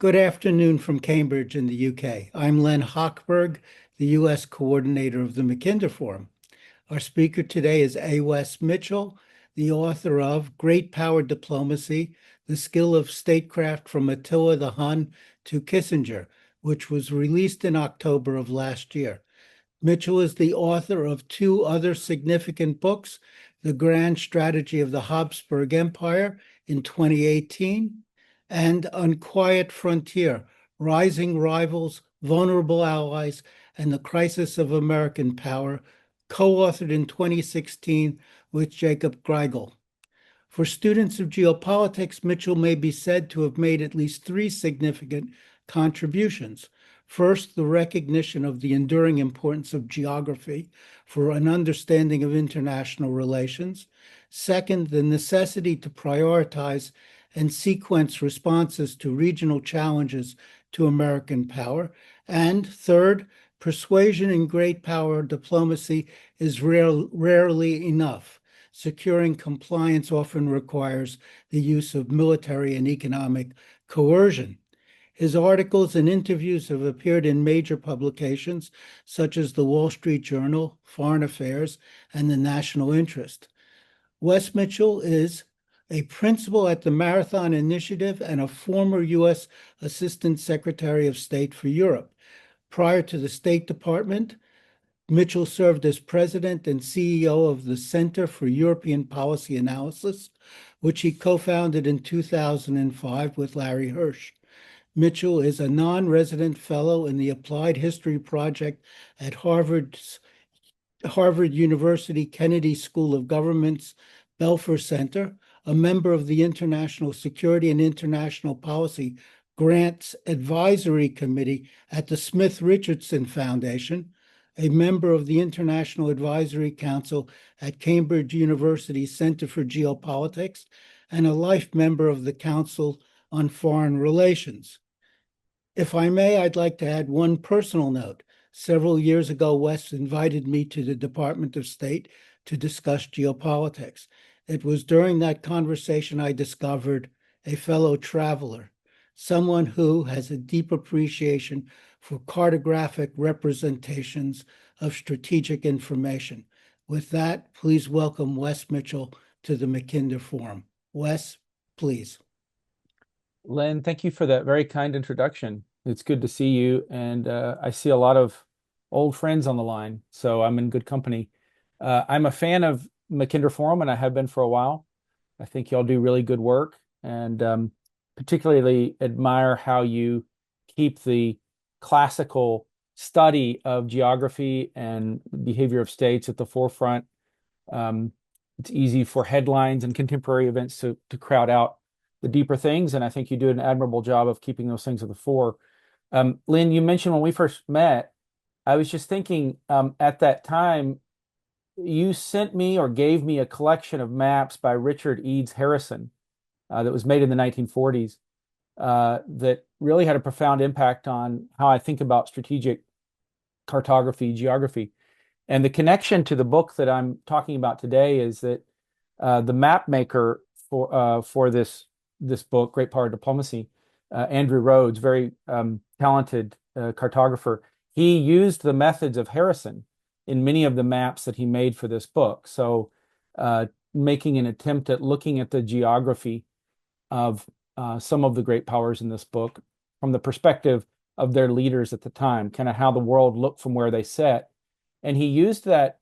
Good afternoon from Cambridge in the UK. I'm Len Hochberg, the US coordinator of the Mackinder Forum. Our speaker today is A. Wess Mitchell, the author of Great Power Diplomacy, The Skill of Statecraft from Attila the Hun to Kissinger, which was released in October of last year. Mitchell is the author of two other significant books, The Grand Strategy of the Habsburg Empire in 2018, and Unquiet Frontier, Rising Rivals, Vulnerable Allies, and the Crisis of American Power, co-authored in 2016 with Jakub Grygiel. For students of geopolitics, Mitchell may be said to have made at least three significant contributions. First, the recognition of the enduring importance of geography for an understanding of international relations. Second, the necessity to prioritize and sequence responses to regional challenges to American power. And third, persuasion in great power diplomacy is rarely enough. Securing compliance often requires the use of military and economic coercion. His articles and interviews have appeared in major publications such as the Wall Street Journal, Foreign Affairs, and the National Interest. Wess Mitchell is a principal at the Marathon Initiative and a former U.S. Assistant Secretary of State for Europe. Prior to the State Department, Mitchell served as president and CEO of the Center for European Policy Analysis, which he co-founded in 2005 with Larry Hirsch. Mitchell is a non-resident fellow in the Applied History Project at Harvard University Kennedy School of Government's Belfer Center, a member of the International Security and International Policy Grants Advisory Committee at the Smith Richardson Foundation, a member of the International Advisory Council at Cambridge University Center for Geopolitics, and a life member of the Council on Foreign Relations. If I may, I'd like to add one personal note. Several years ago, Wess invited me to the Department of State to discuss geopolitics. It was during that conversation I discovered a fellow traveler, someone who has a deep appreciation for cartographic representations of strategic information. With that, please welcome Wess Mitchell to the Mackinder Forum. Wess, please. Len, thank you for that very kind introduction. It's good to see you, and I see a lot of old friends on the line, so I'm in good company. I'm a fan of Mackinder Forum, and I have been for a while. I think y'all do really good work, and particularly admire how you keep the classical study of geography and behavior of states at the forefront. It's easy for headlines and contemporary events to crowd out the deeper things, and I think you do an admirable job of keeping those things at the fore. Lynn, you mentioned when we first met, I was just thinking at that time, you sent me or gave me a collection of maps by Richard Eads Harrison that was made in the 1940s that really had a profound impact on how I think about strategic cartography, geography. And the connection to the book that I'm talking about today is that the map maker for this book, Great Power Diplomacy, Andrew Rhodes, very talented cartographer, he used the methods of Harrison in many of the maps that he made for this book. So making an attempt at looking at the geography of some of the great powers in this book from the perspective of their leaders at the time, kind of how the world looked from where they sat. And he used that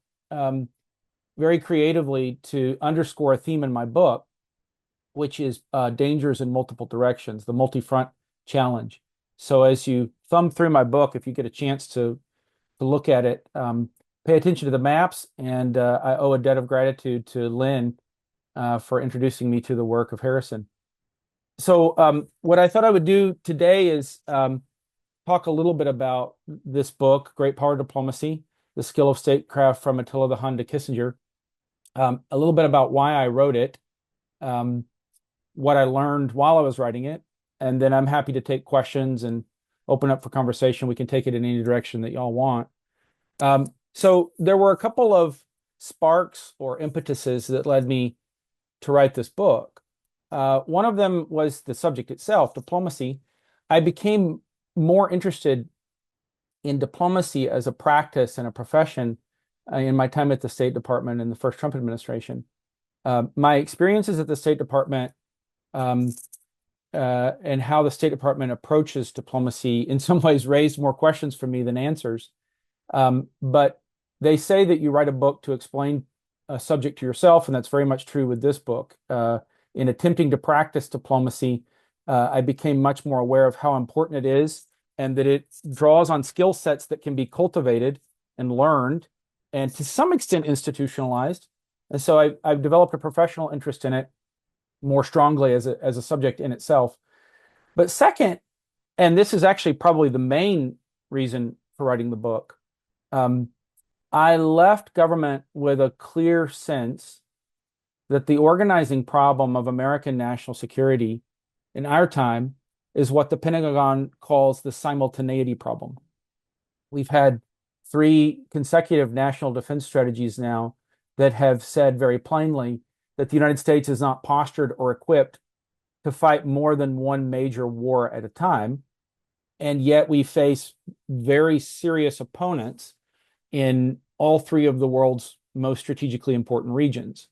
very creatively to underscore a theme in my book, which is dangers in multiple directions, the multi-front challenge. So as you thumb through my book, if you get a chance to look at it, pay attention to the maps, and I owe a debt of gratitude to Lynn for introducing me to the work of Harrison. So what I thought I would do today is talk a little bit about this book, Great Power Diplomacy, The Skill of Statecraft from Attila the Hun to Kissinger, a little bit about why I wrote it, what I learned while I was writing it, and then I'm happy to take questions and open up for conversation. We can take it in any direction that y'all want. So there were a couple of sparks or impetuses that led me to write this book. One of them was the subject itself, diplomacy. I became more interested in diplomacy as a practice and a profession in my time at the State Department in the first Trump administration. My experiences at the State Department um, and how the State Department approaches diplomacy in some ways raised more questions for me than answers. But they say that you write a book to explain a subject to yourself, and that's very much true with this book. In attempting to practice diplomacy, I became much more aware of how important it is and that it draws on skill sets that can be cultivated and learned and to some extent institutionalized. And so I've developed a professional interest in it more strongly as a subject in itself. But second, and this is actually probably the main reason for writing the book, I left government with a clear sense that the organizing problem of American national security in our time is what the Pentagon calls the simultaneity problem. We've had 3 consecutive national defense strategies now that have said very plainly that the United States is not postured or equipped to fight more than one major war at a time. And yet we face very serious opponents in all 3 of the world's most strategically important regions.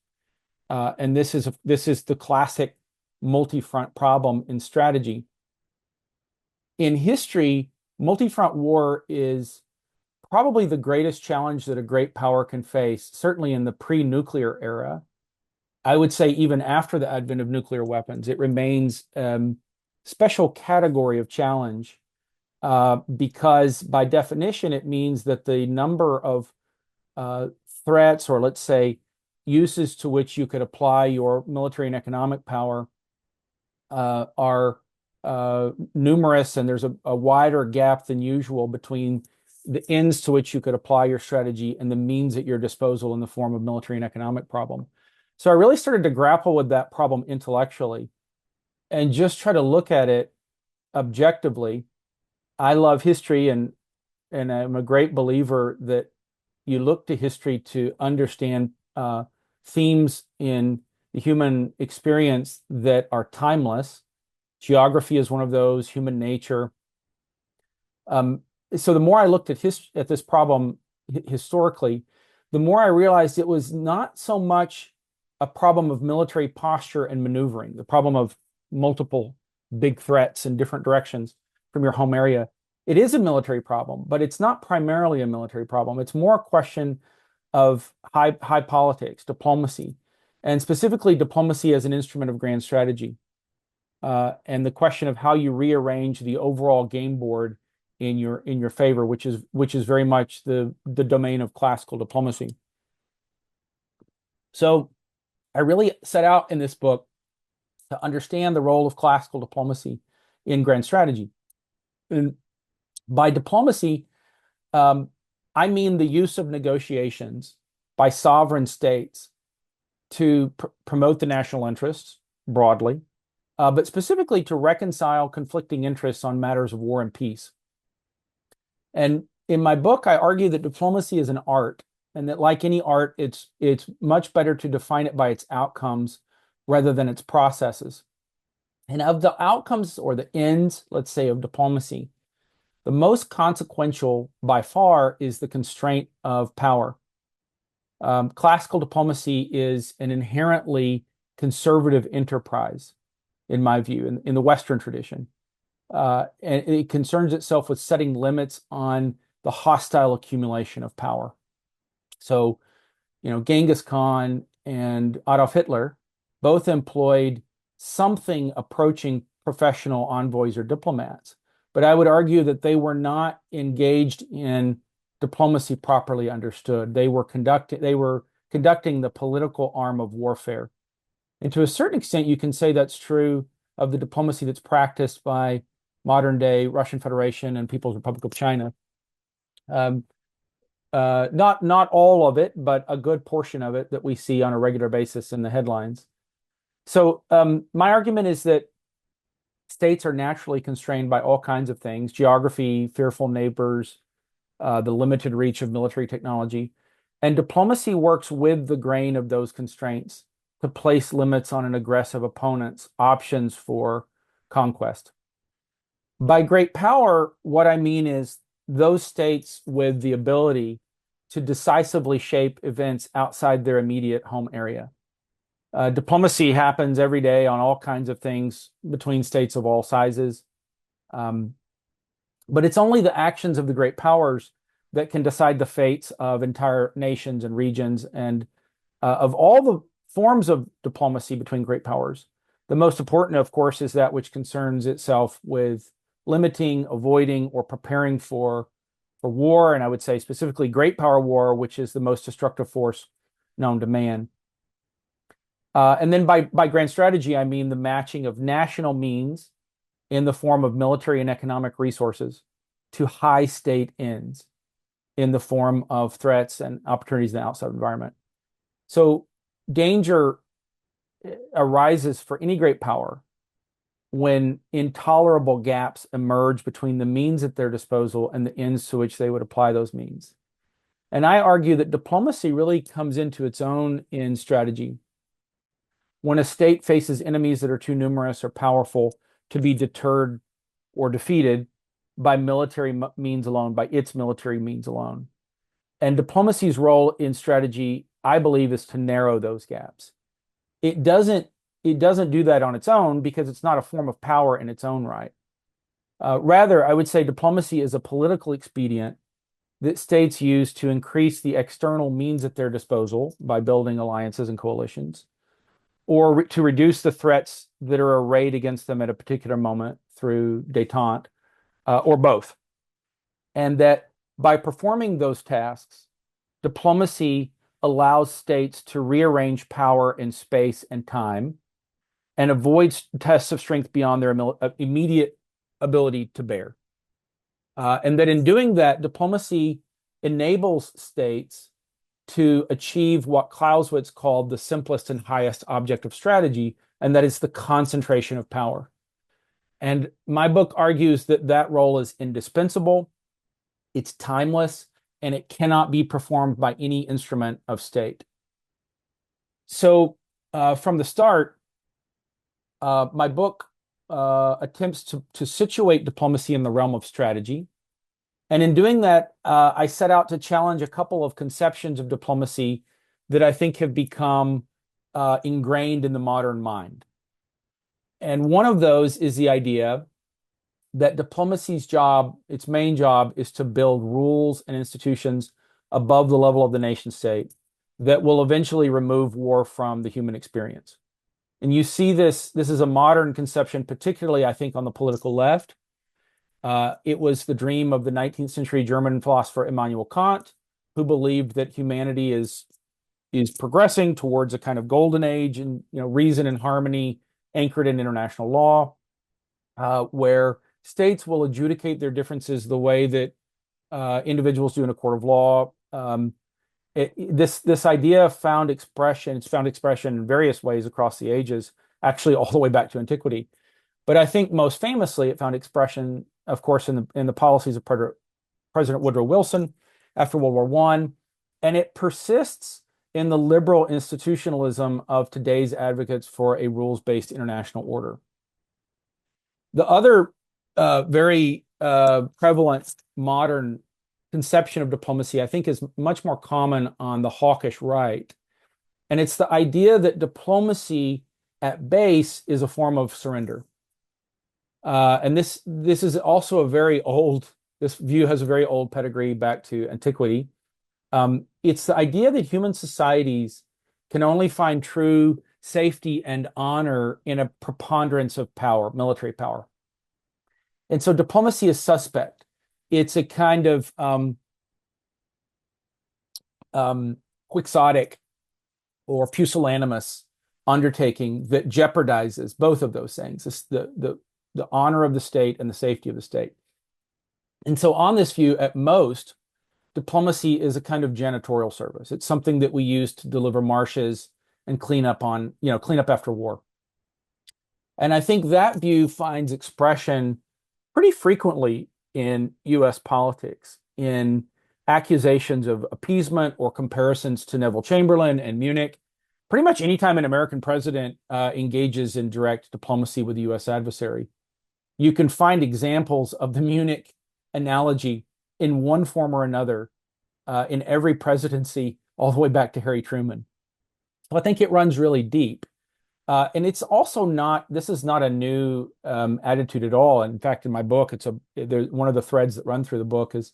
And this is the classic multi-front problem in strategy. In history, multi-front war is probably the greatest challenge that a great power can face, certainly in the pre-nuclear era. I would say even after the advent of nuclear weapons, it remains a special category of challenge because by definition, it means that the number of threats, or let's say uses to which you could apply your military and economic power are numerous, and there's a wider gap than usual between the ends to which you could apply your strategy and the means at your disposal in the form of military and economic problem. So I really started to grapple with that problem intellectually and just try to look at it objectively. I love history, and I'm a great believer that you look to history to understand themes in the human experience that are timeless. Geography is one of those, human nature. So the more I looked at this problem historically, the more I realized it was not so much a problem of military posture and maneuvering, the problem of multiple big threats in different directions from your home area. It is a military problem, but it's not primarily a military problem. It's more a question of high politics, diplomacy, and specifically diplomacy as an instrument of grand strategy, and the question of how you rearrange the overall game board in your favor, which is very much the domain of classical diplomacy. So I really set out in this book to understand the role of classical diplomacy in grand strategy. And by diplomacy, I mean the use of negotiations by sovereign states to promote the national interests broadly, but specifically to reconcile conflicting interests on matters of war and peace. And in my book, I argue that diplomacy is an art, and that like any art, it's much better to define it by its outcomes rather than its processes. And of the outcomes or the ends, let's say, of diplomacy, the most consequential by far is the constraint of power. Classical diplomacy is an inherently conservative enterprise, in my view, in the Western tradition. And it concerns itself with setting limits on the hostile accumulation of power. So, Genghis Khan and Adolf Hitler both employed something approaching professional envoys or diplomats. But I would argue that they were not engaged in diplomacy properly understood. They were conducting the political arm of warfare. And to a certain extent, you can say that's true of the diplomacy that's practiced by modern day Russian Federation and People's Republic of China. Not all of it, but a good portion of it that we see on a regular basis in the headlines. So my argument is that states are naturally constrained by all kinds of things: geography, fearful neighbors, the limited reach of military technology. And diplomacy works with the grain of those constraints to place limits on an aggressive opponent's options for conquest. By great power, what I mean is those states with the ability to decisively shape events outside their immediate home area. Diplomacy happens every day on all kinds of things between states of all sizes. Um, but it's only the actions of the great powers that can decide the fates of entire nations and regions. And of all the forms of diplomacy between great powers, the most important, of course, is that which concerns itself with limiting, avoiding, or preparing for war. And I would say specifically great power war, which is the most destructive force known to man. And then by grand strategy, I mean the matching of national means in the form of military and economic resources to high state ends in the form of threats and opportunities in the outside environment. So danger arises for any great power when intolerable gaps emerge between the means at their disposal and the ends to which they would apply those means. And I argue that diplomacy really comes into its own in strategy when a state faces enemies that are too numerous or powerful to be deterred or defeated by military means alone, by its military means alone. And diplomacy's role in strategy, I believe, is to narrow those gaps. It doesn't do that on its own because it's not a form of power in its own right. Rather, I would say diplomacy is a political expedient that states use to increase the external means at their disposal by building alliances and coalitions, or to reduce the threats that are arrayed against them at a particular moment through détente, or both. And that by performing those tasks, diplomacy allows states to rearrange power in space and time and avoids tests of strength beyond their immediate ability to bear. And that in doing that, diplomacy enables states to achieve what Clausewitz called the simplest and highest object of strategy, and that is the concentration of power. And my book argues that that role is indispensable, it's timeless, and it cannot be performed by any instrument of state. So from the start, my book attempts to situate diplomacy in the realm of strategy. And in doing that, I set out to challenge a couple of conceptions of diplomacy that I think have become ingrained in the modern mind. And one of those is the idea that diplomacy's job, its main job, is to build rules and institutions above the level of the nation state that will eventually remove war from the human experience. And you see this is a modern conception, particularly, I think, on the political left. It was the dream of the 19th century German philosopher Immanuel Kant, who believed that humanity is progressing towards a kind of golden age and reason and harmony anchored in international law, where states will adjudicate their differences the way that individuals do in a court of law. This idea found expression. It's found expression in various ways across the ages, actually all the way back to antiquity. But I think most famously, it found expression, of course, in the policies of President Woodrow Wilson after World War I, and it persists in the liberal institutionalism of today's advocates for a rules-based international order. The other very prevalent modern conception of diplomacy, I think, is much more common on the hawkish right. And it's the idea that diplomacy at base is a form of surrender. And this is also this view has a very old pedigree back to antiquity. It's the idea that human societies can only find true safety and honor in a preponderance of power, military power. And so diplomacy is suspect. It's a kind of quixotic or pusillanimous undertaking that jeopardizes both of those things, the honor of the state and the safety of the state. And so on this view, at most, diplomacy is a kind of janitorial service. It's something that we use to deliver marshes and clean up after war. And I think that view finds expression pretty frequently in US politics, in accusations of appeasement or comparisons to Neville Chamberlain and Munich. Pretty much anytime an American president engages in direct diplomacy with a US adversary, you can find examples of the Munich analogy in one form or another in every presidency, all the way back to Harry Truman. So I think it runs really deep. And it's also not, this is not a new attitude at all. In fact, in my book, one of the threads that run through the book is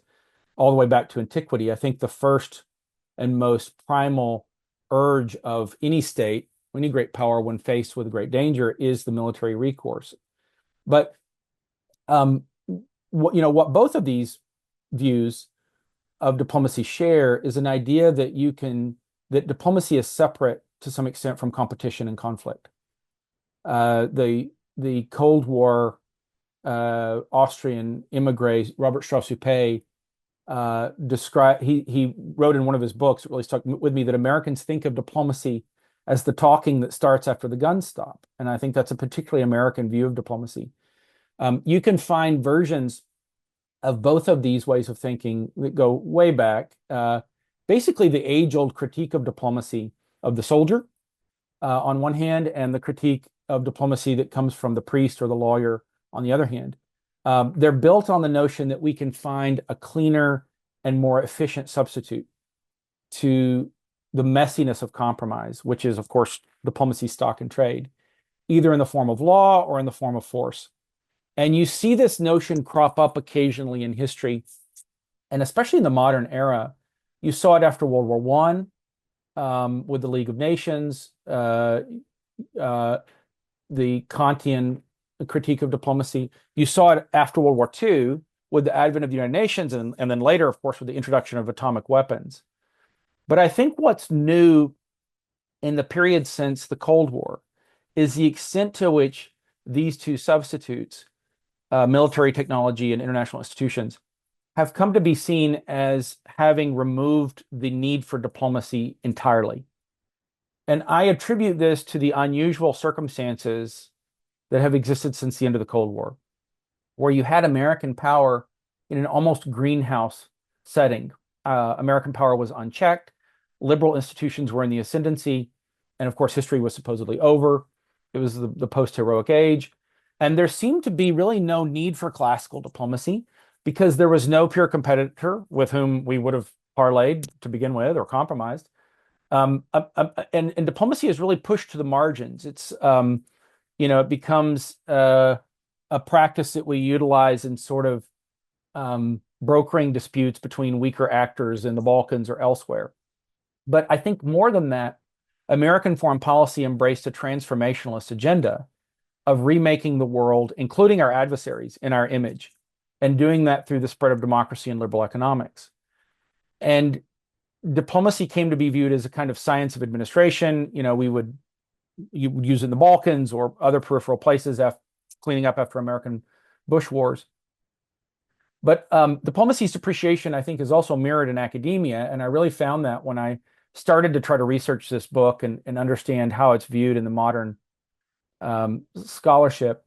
all the way back to antiquity. I think the first and most primal urge of any state, any great power when faced with great danger, is the military recourse. But what both of these views of diplomacy share is an idea that diplomacy is separate to some extent from competition and conflict. The Cold War Austrian immigrant Robert Strauss-Hupé he wrote in one of his books, it really stuck with me, that Americans think of diplomacy as the talking that starts after the guns stop. And I think that's a particularly American view of diplomacy. You can find versions of both of these ways of thinking that go way back. Basically, the age-old critique of diplomacy of the soldier on one hand, and the critique of diplomacy that comes from the priest or the lawyer on the other hand. They're built on the notion that we can find a cleaner and more efficient substitute to the messiness of compromise, which is, of course, diplomacy, stock, and trade, either in the form of law or in the form of force. And you see this notion crop up occasionally in history, and especially in the modern era. You saw it after World War I with the League of Nations, the Kantian critique of diplomacy. You saw it after World War II with the advent of the United Nations, and then later, of course, with the introduction of atomic weapons. But I think what's new in the period since the Cold War is the extent to which these two substitutes, military technology and international institutions, have come to be seen as having removed the need for diplomacy entirely. And I attribute this to the unusual circumstances that have existed since the end of the Cold War, where you had American power in an almost greenhouse setting. American power was unchecked, liberal institutions were in the ascendancy, and of course, history was supposedly over. It was the post-heroic age. And there seemed to be really no need for classical diplomacy because there was no pure competitor with whom we would have parlayed to begin with or compromised. And diplomacy is really pushed to the margins. It's it becomes a practice that we utilize in sort of brokering disputes between weaker actors in the Balkans or elsewhere. But I think more than that, American foreign policy embraced a transformationalist agenda of remaking the world, including our adversaries, in our image, and doing that through the spread of democracy and liberal economics. And diplomacy came to be viewed as a kind of science of administration. You would use it in the Balkans or other peripheral places cleaning up after American Bush wars. But diplomacy's depreciation, I think, is also mirrored in academia. And I really found that when I started to try to research this book and understand how it's viewed in the modern scholarship.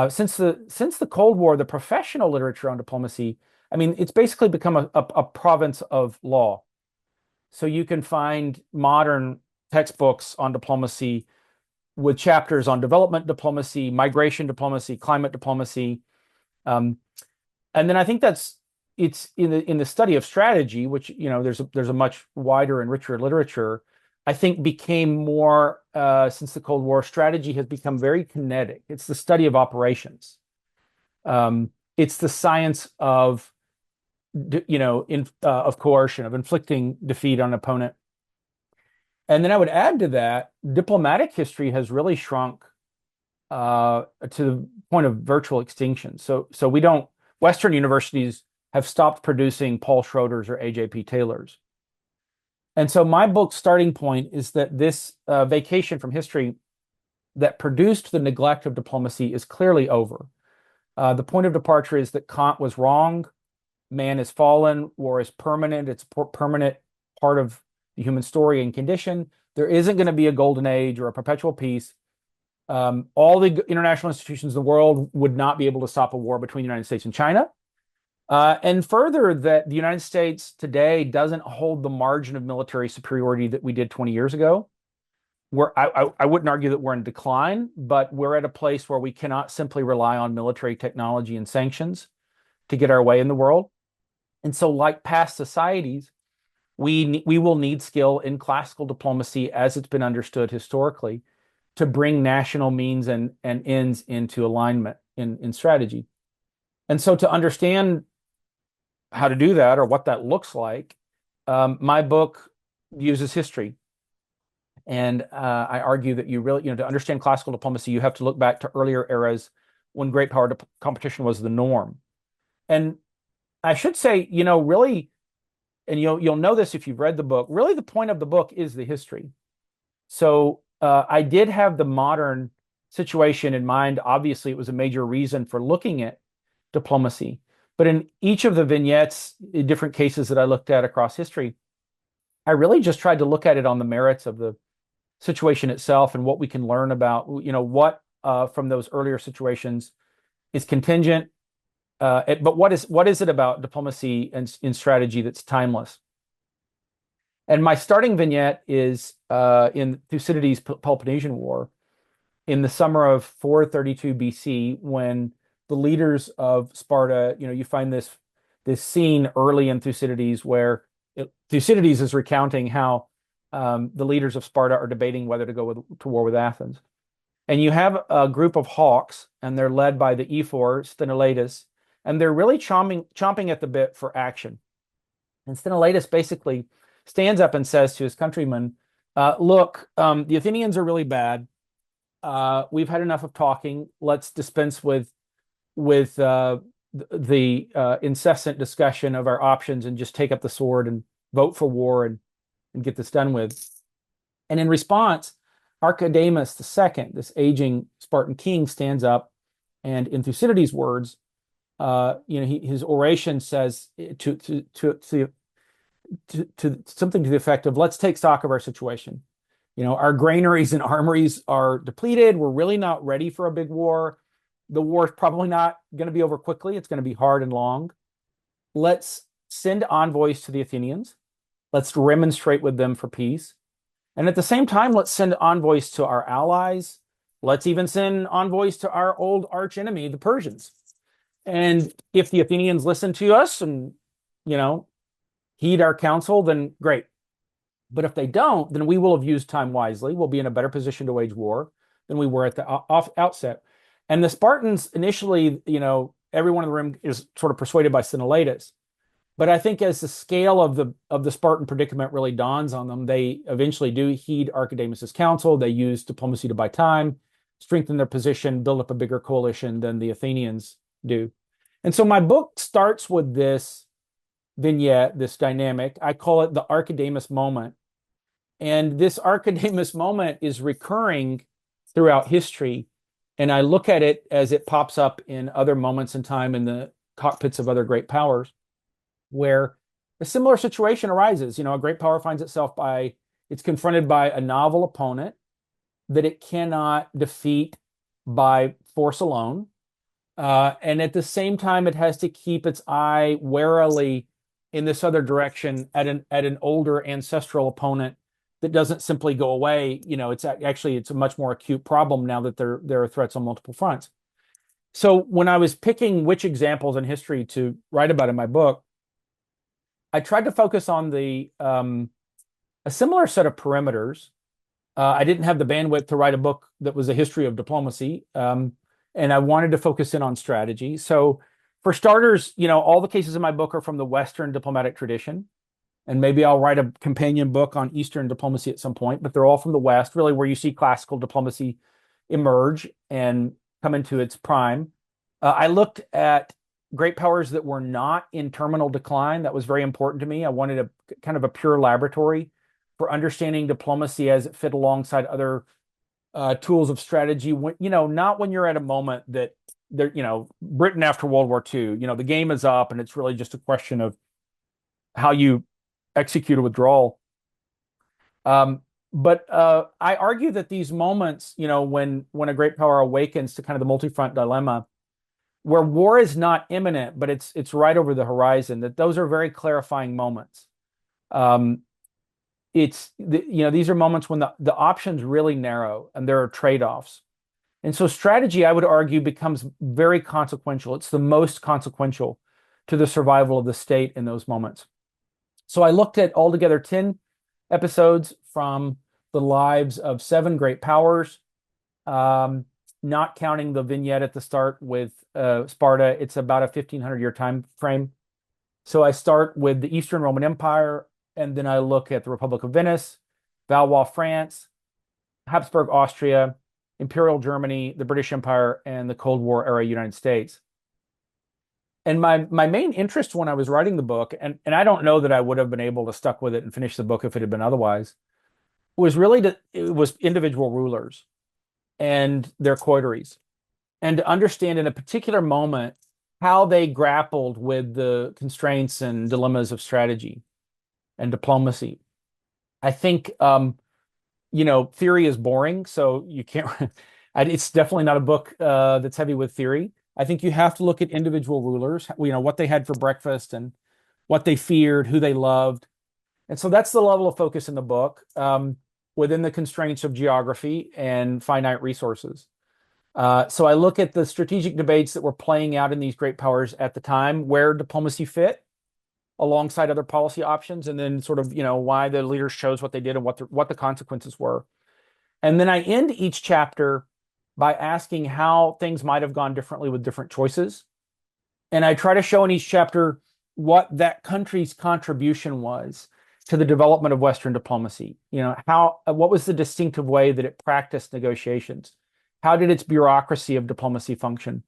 Since the Cold War, the professional literature on diplomacy, I mean, it's basically become a province of law. So you can find modern textbooks on diplomacy with chapters on development diplomacy, migration diplomacy, climate diplomacy. And then I think it's in the study of strategy, which, there's a much wider and richer literature, I think became more, since the Cold War, strategy has become very kinetic. It's the study of operations. It's the science of, of coercion, of inflicting defeat on an opponent. And then I would add to that, diplomatic history has really shrunk to the point of virtual extinction. So Western universities have stopped producing Paul Schroeders or A.J.P. Taylors. And so my book's starting point is that this vacation from history that produced the neglect of diplomacy is clearly over. The point of departure is that Kant was wrong. Man is fallen. War is permanent. It's a permanent part of the human story and condition. There isn't going to be a golden age or a perpetual peace. All the international institutions in the world would not be able to stop a war between the United States and China. And further, that the United States today doesn't hold the margin of military superiority that we did 20 years ago. I wouldn't argue that we're in decline, but we're at a place where we cannot simply rely on military technology and sanctions to get our way in the world. And so, like past societies, we will need skill in classical diplomacy as it's been understood historically to bring national means and ends into alignment in strategy. And so to understand how to do that or what that looks like, my book uses history. And I argue that you really, to understand classical diplomacy, you have to look back to earlier eras when great power competition was the norm. And I should say, really, and you'll know this if you've read the book, really the point of the book is the history. So I did have the modern situation in mind. Obviously, it was a major reason for looking at diplomacy. But in each of the vignettes, in different cases that I looked at across history, I really just tried to look at it on the merits of the situation itself and what we can learn about, what from those earlier situations is contingent. But what is it about diplomacy and in strategy that's timeless? And my starting vignette is in Thucydides' Peloponnesian War in the summer of 432 BC, when the leaders of Sparta, you find this scene early in Thucydides where Thucydides is recounting how the leaders of Sparta are debating whether to go to war with Athens. And you have a group of hawks, and they're led by the ephor, Sthenelaitis, and they're really chomping at the bit for action. And Sthenelaitis basically stands up and says to his countrymen, look, the Athenians are really bad. We've had enough of talking. Let's dispense with the incessant discussion of our options and just take up the sword and vote for war and get this done with. And in response, Archidamus II, this aging Spartan king, stands up, and in Thucydides' words, his oration says to something to the effect of, let's take stock of our situation. Our granaries and armories are depleted. We're really not ready for a big war. The war is probably not going to be over quickly. It's going to be hard and long. Let's send envoys to the Athenians. Let's remonstrate with them for peace. And at the same time, let's send envoys to our allies. Let's even send envoys to our old archenemy, the Persians. And if the Athenians listen to us and, heed our counsel, then great. But if they don't, then we will have used time wisely. We'll be in a better position to wage war than we were at the outset. And the Spartans initially, everyone in the room is sort of persuaded by Sthenelaitis. But I think as the scale of the Spartan predicament really dawns on them, they eventually do heed Archidamus's counsel. They use diplomacy to buy time, strengthen their position, build up a bigger coalition than the Athenians do. And so my book starts with this vignette, this dynamic. I call it the Archidamus moment. And this Archidamus moment is recurring throughout history. And I look at it as it pops up in other moments in time in the cockpits of other great powers, where a similar situation arises. A great power finds itself it's confronted by a novel opponent that it cannot defeat by force alone. And at the same time, it has to keep its eye warily in this other direction at an older ancestral opponent that doesn't simply go away. It's a much more acute problem now that there are threats on multiple fronts. So when I was picking which examples in history to write about in my book, I tried to focus on a similar set of perimeters. I didn't have the bandwidth to write a book that was a history of diplomacy, and I wanted to focus in on strategy. So for starters, all the cases in my book are from the Western diplomatic tradition, and maybe I'll write a companion book on Eastern diplomacy at some point, but they're all from the West, really where you see classical diplomacy emerge and come into its prime. I looked at great powers that were not in terminal decline. That was very important to me. I wanted a kind of a pure laboratory for understanding diplomacy as it fit alongside other tools of strategy. Not when you're at a moment that Britain after World War II, the game is up and it's really just a question of how you execute a withdrawal. But I argue that these moments, when a great power awakens to kind of the multi-front dilemma, where war is not imminent, but it's right over the horizon, that those are very clarifying moments. these are moments when the options really narrow and there are trade-offs. And so strategy, I would argue, becomes very consequential. It's the most consequential to the survival of the state in those moments. So I looked at altogether 10 episodes from the lives of 7 great powers, not counting the vignette at the start with Sparta. It's about a 1,500-year time frame. So I start with the Eastern Roman Empire, and then I look at the Republic of Venice, Valois France, Habsburg Austria, Imperial Germany, the British Empire, and the Cold War era United States. And my main interest when I was writing the book, and I don't know that I would have been able to stuck with it and finish the book if it had been otherwise, was really it was individual rulers and their coteries, and to understand in a particular moment how they grappled with the constraints and dilemmas of strategy and diplomacy. I think theory is boring, so you can't. It's definitely not a book that's heavy with theory. I think you have to look at individual rulers, what they had for breakfast and what they feared, who they loved. And so that's the level of focus in the book, within the constraints of geography and finite resources. So I look at the strategic debates that were playing out in these great powers at the time, where diplomacy fit alongside other policy options, and then sort of, why the leaders chose what they did and what the consequences were. And then I end each chapter by asking how things might have gone differently with different choices. And I try to show in each chapter what that country's contribution was to the development of Western diplomacy. What was the distinctive way that it practiced negotiations? How did its bureaucracy of diplomacy function?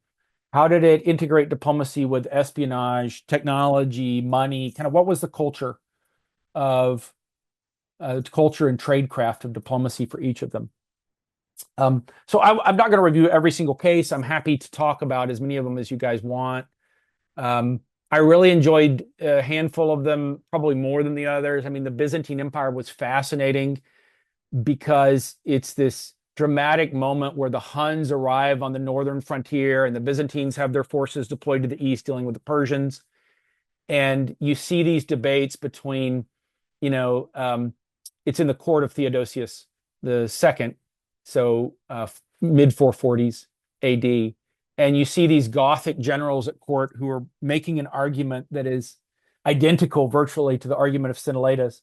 How did it integrate diplomacy with espionage, technology, money? Kind of what was the culture and tradecraft of diplomacy for each of them? So I'm not going to review every single case. I'm happy to talk about as many of them as you guys want. I really enjoyed a handful of them, probably more than the others. I mean, the Byzantine Empire was fascinating because it's this dramatic moment where the Huns arrive on the northern frontier and the Byzantines have their forces deployed to the east dealing with the Persians. And you see these debates between, it's in the court of Theodosius II, so mid 440s AD. And you see these Gothic generals at court who are making an argument that is identical virtually to the argument of Cinnallatus.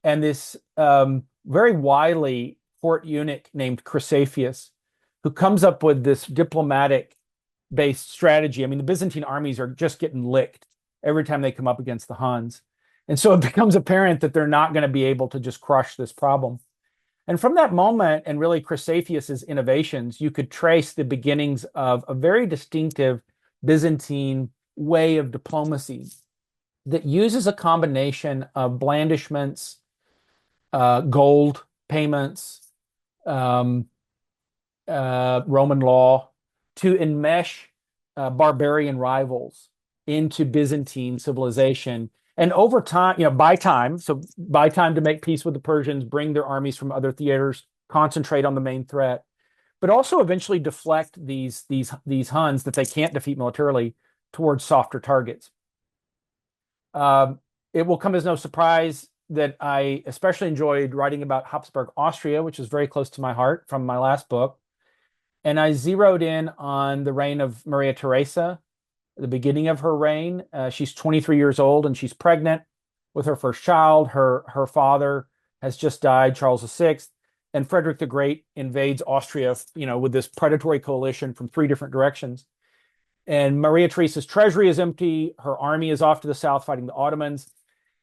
And this very wily court eunuch named Chrysafius, who comes up with this diplomatic-based strategy. I mean, the Byzantine armies are just getting licked every time they come up against the Huns. And so it becomes apparent that they're not going to be able to just crush this problem. And from that moment, and really Chrysafius's innovations, you could trace the beginnings of a very distinctive Byzantine way of diplomacy that uses a combination of blandishments, gold payments, Roman law to enmesh barbarian rivals into Byzantine civilization. And over time, buy time to make peace with the Persians, bring their armies from other theaters, concentrate on the main threat, but also eventually deflect these Huns that they can't defeat militarily towards softer targets. It will come as no surprise that I especially enjoyed writing about Habsburg Austria, which is very close to my heart from my last book. And I zeroed in on the reign of Maria Theresa, the beginning of her reign. She's 23 years old and she's pregnant with her first child. Her father has just died, Charles VI, and Frederick the Great invades Austria, with this predatory coalition from 3 different directions. And Maria Theresa's treasury is empty. Her army is off to the south fighting the Ottomans.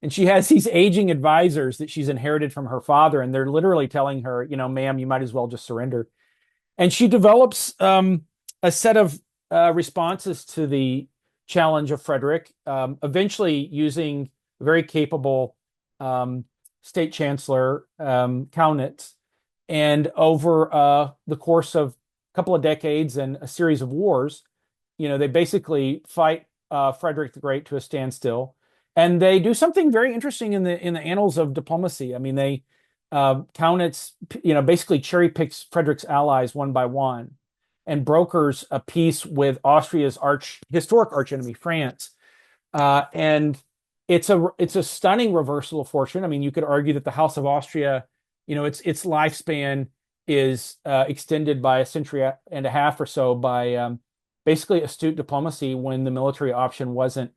And she has these aging advisors that she's inherited from her father. And they're literally telling her, ma'am, you might as well just surrender. And she develops a set of responses to the challenge of Frederick, eventually using a very capable state chancellor, Kaunitz. And over the course of a couple of decades and a series of wars, they basically fight Frederick the Great to a standstill. And they do something very interesting in the annals of diplomacy. I mean, they Kaunitz, basically cherry picks Frederick's allies one by one and brokers a peace with Austria's historic archenemy, France. And it's a stunning reversal of fortune. I mean, you could argue that the House of Austria, its lifespan is extended by a century and a half or so by basically astute diplomacy when the military option wasn't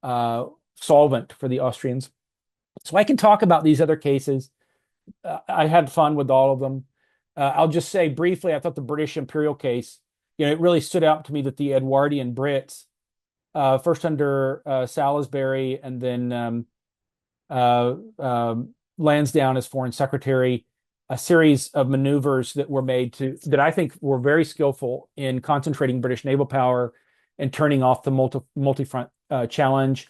solvent for the Austrians. So I can talk about these other cases. I had fun with all of them. I'll just say briefly, I thought the British imperial case, it really stood out to me that the Edwardian Brits, first under Salisbury and then Lansdowne as foreign secretary, a series of maneuvers that were made that I think were very skillful in concentrating British naval power and turning off the multi-front challenge.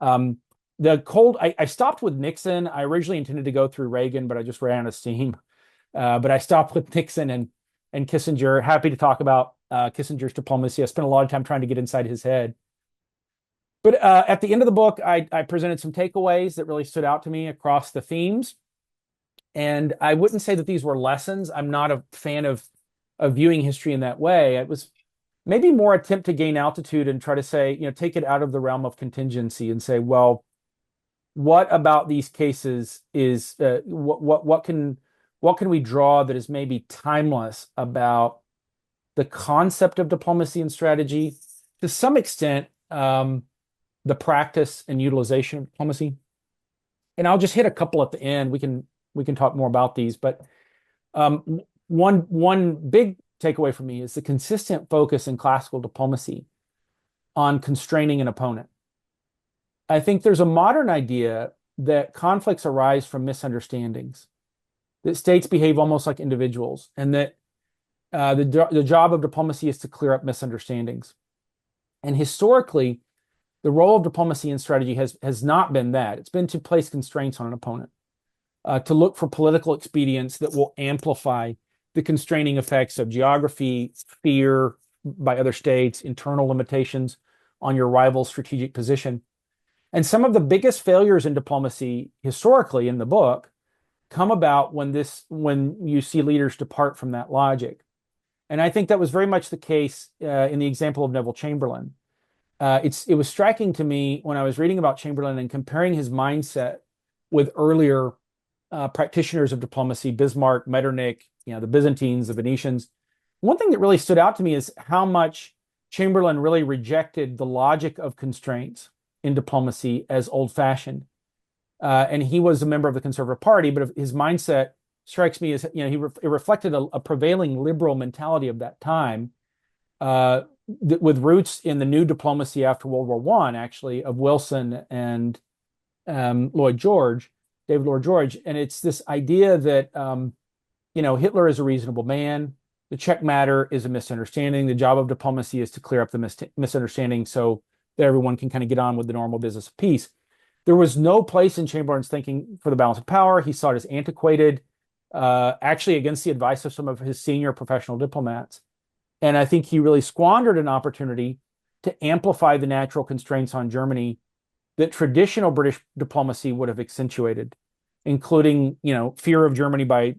I stopped with Nixon. I originally intended to go through Reagan, but I just ran out of steam. But I stopped with Nixon and Kissinger. Happy to talk about Kissinger's diplomacy. I spent a lot of time trying to get inside his head. But at the end of the book, I presented some takeaways that really stood out to me across the themes. And I wouldn't say that these were lessons. I'm not a fan of viewing history in that way. It was maybe more attempt to gain altitude and try to say, take it out of the realm of contingency and say, well, what about these cases is what can we draw that is maybe timeless about the concept of diplomacy and strategy, to some extent, the practice and utilization of diplomacy. And I'll just hit a couple at the end. We can talk more about these, but one big takeaway for me is the consistent focus in classical diplomacy on constraining an opponent. I think there's a modern idea that conflicts arise from misunderstandings, that states behave almost like individuals, and that the job of diplomacy is to clear up misunderstandings. And historically, the role of diplomacy and strategy has not been that. It's been to place constraints on an opponent, to look for political expedients that will amplify the constraining effects of geography, fear by other states, internal limitations on your rival's strategic position. And some of the biggest failures in diplomacy historically in the book come about when you see leaders depart from that logic. And I think that was very much the case in the example of Neville Chamberlain. It was striking to me when I was reading about Chamberlain and comparing his mindset with earlier practitioners of diplomacy, Bismarck, Metternich, the Byzantines, the Venetians. One thing that really stood out to me is how much Chamberlain really rejected the logic of constraints in diplomacy as old-fashioned. And he was a member of the Conservative Party, but his mindset strikes me as, it reflected a prevailing liberal mentality of that time, with roots in the new diplomacy after World War I, actually, of Wilson and David Lloyd George. And it's this idea that, Hitler is a reasonable man. The Czech matter is a misunderstanding. The job of diplomacy is to clear up the misunderstanding so that everyone can kind of get on with the normal business of peace. There was no place in Chamberlain's thinking for the balance of power. He saw it as antiquated, actually against the advice of some of his senior professional diplomats. And I think he really squandered an opportunity to amplify the natural constraints on Germany that traditional British diplomacy would have accentuated, including, fear of Germany by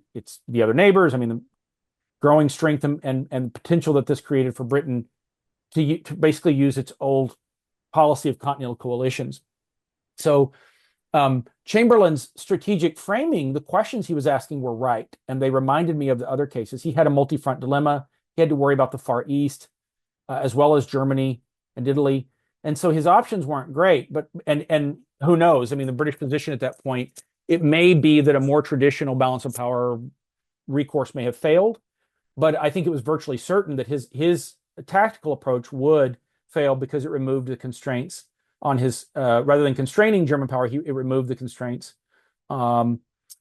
the other neighbors. I mean, the growing strength and potential that this created for Britain to basically use its old policy of continental coalitions. So Chamberlain's strategic framing, the questions he was asking were right, and they reminded me of the other cases. He had a multi-front dilemma. He had to worry about the Far East, as well as Germany and Italy. And so his options weren't great, but and who knows? I mean, the British position at that point, it may be that a more traditional balance of power recourse may have failed, but I think it was virtually certain that his tactical approach would fail because it removed the constraints on his, rather than constraining German power, it removed the constraints,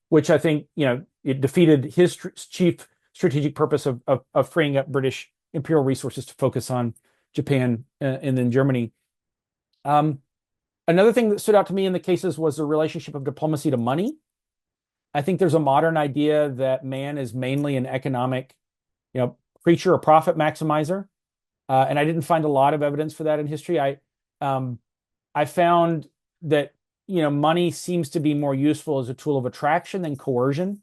which I think, it defeated his chief strategic purpose of freeing up British imperial resources to focus on Japan and then Germany. Another thing that stood out to me in the cases was the relationship of diplomacy to money. I think there's a modern idea that man is mainly an economic, creature, a profit maximizer. And I didn't find a lot of evidence for that in history. I found that, money seems to be more useful as a tool of attraction than coercion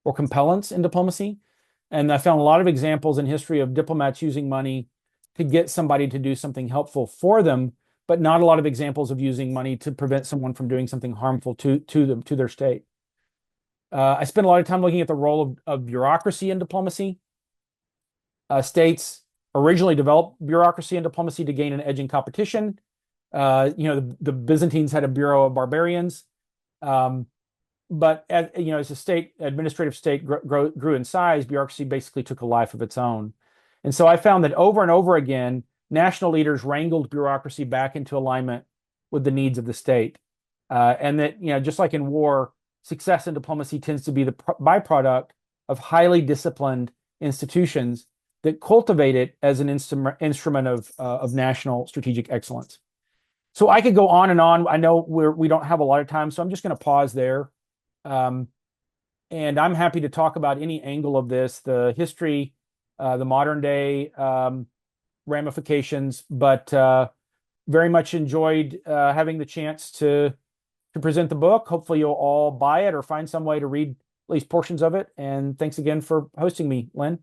or compellence in diplomacy. And I found a lot of examples in history of diplomats using money to get somebody to do something helpful for them, but not a lot of examples of using money to prevent someone from doing something harmful to them, to their state. I spent a lot of time looking at the role of bureaucracy in diplomacy. States originally developed bureaucracy and diplomacy to gain an edge in competition. The Byzantines had a bureau of barbarians, but as a state, administrative state grew in size, bureaucracy basically took a life of its own. And so I found that over and over again, national leaders wrangled bureaucracy back into alignment with the needs of the state, and that just like in war, success in diplomacy tends to be the byproduct of highly disciplined institutions that cultivate it as an instrument of national strategic excellence. So I could go on and on. I know we don't have a lot of time, so I'm just going to pause there. And I'm happy to talk about any angle of this, the history, the modern day ramifications, but very much enjoyed having the chance to present the book. Hopefully you'll all buy it or find some way to read at least portions of it. And thanks again for hosting me, Lynn.